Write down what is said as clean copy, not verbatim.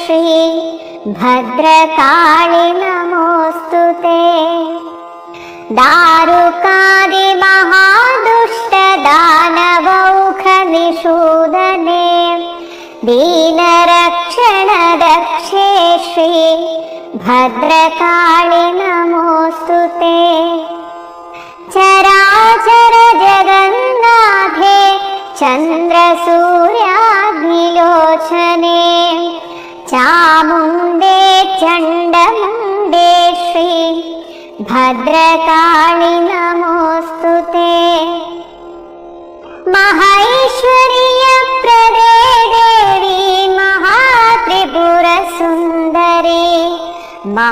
श्री भद्रकाळि नमोऽस्तु ते। दारुकादिमहादुष्टदानवौखनिषूदने दीनरक्षणदक्षे श्री भद्रकाळि नमोऽस्तु ते। चराचर जगन्नाथे चन्द्रसूर्याग्निलोचने चामुण्डे चण्डमुण्डे श्री भद्रकाळि नमोऽस्तु ते। महैश्वर्यप्रदे देवी महात्रिपुरसुन्दरी